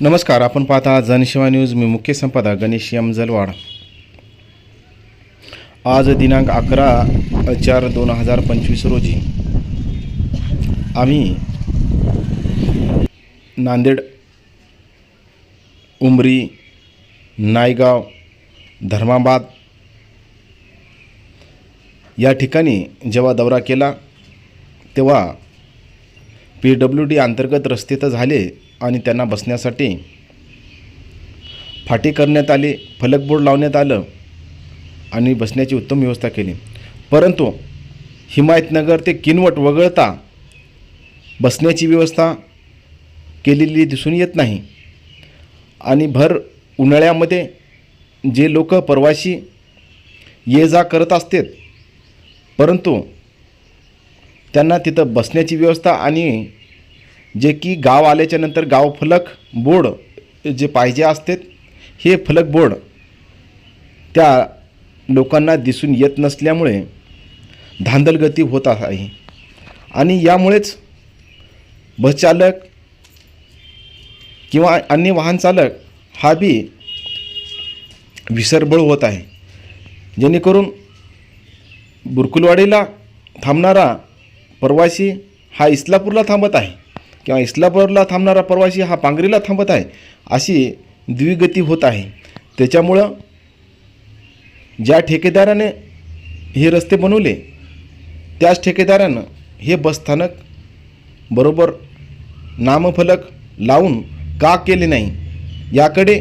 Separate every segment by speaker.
Speaker 1: नमस्कार, आपण पाहता जनसेवा न्यूज. मी मुख्य संपादक गणेश एम जलवाड. आज दिनांक 11/4/2025 रोजी आम्ही नांदेड, उमरी, नायगाव, धर्माबाद या ठिकाणी जेव्हा दौरा केला तेव्हा PWD अंतर्गत रस्ते तर झाले आणि त्यांना बसण्यासाठी फाटी करण्यात आली, फलक बोर्ड लावण्यात आलं आणि बसण्याची उत्तम व्यवस्था केली. परंतु हिमायतनगर ते किनवट वगळता बसण्याची व्यवस्था केलेली दिसून येत नाही. आणि भर उन्हाळ्यामध्ये जे लोक प्रवासी ये जा करत असतात, परंतु त्यांना तिथं बसण्याची व्यवस्था आणि जे की गाव आल्याच्या नंतर गाव फलक बोर्ड जे पाहिजे असतात, हे फलक बोर्ड त्या लोकांना दिसून येत नसल्यामुळे धांदलगती होत आहे. आणि यामुळेच बसचालक किंवा अन्य वाहन चालक हा बी विसरबळ होत आहे. जेणेकरून बुरकुलवाडीला थांबणारा प्रवासी हा इस्लापूरला थांबत आहे किंवा इस्लापूरला थांबणारा प्रवासी हा पांगरीला थांबत आहे. अशी द्विगती होत आहे. त्याच्यामुळं ज्या ठेकेदाराने हे रस्ते बनवले त्याच ठेकेदारानं हे बसस्थानक बरोबर नामफलक लावून का केले नाही, याकडे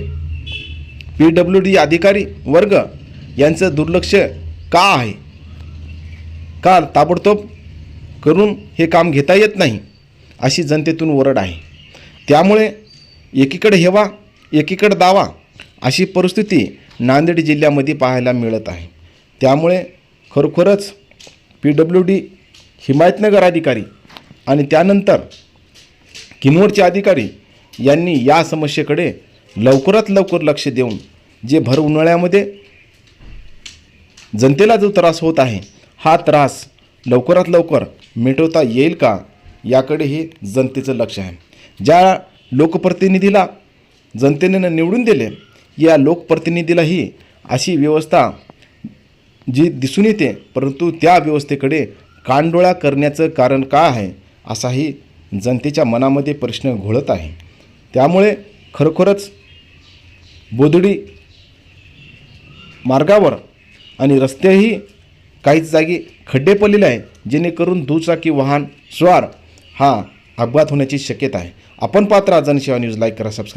Speaker 1: PWD अधिकारी वर्ग यांचं दुर्लक्ष का आहे, का ताबडतोब करून हे काम घेता येत नाही, अशी जनतेतून ओरड आहे. त्यामुळे एकीकडे हेवा एकीकडे दावा अशी परिस्थिती नांदेड जिल्ह्यामध्ये पाहायला मिळत आहे. त्यामुळे खरोखरच PWD हिमायतनगर अधिकारी आणि त्यानंतर किनवटचे अधिकारी यांनी या समस्येकडे लवकरात लवकर लक्ष देऊन जे भर उन्हाळ्यामध्ये जनतेला जो त्रास होत आहे, हा त्रास लवकरात लवकर मिटवता येईल का, याकडे हे जनतेचं लक्ष आहे. ज्या लोकप्रतिनिधीला जनतेने निवडून दिले, या लोकप्रतिनिधीलाही अशी व्यवस्था जी दिसून येते, परंतु त्या व्यवस्थेकडे कानडोळा करण्याचं कारण काय आहे, असाही जनतेच्या मनामध्ये प्रश्न घोळत आहे. त्यामुळे खरोखरच बोदडी मार्गावर आणि रस्तेही काही जागी खड्डे पडलेले आहे, जेणेकरून दुचाकी वाहन स्वार हा अपघात होण्याची शक्यता आहे. आपण पाहत राहा जनसेवा न्यूज. लाईक करा, सबस्क्राईब.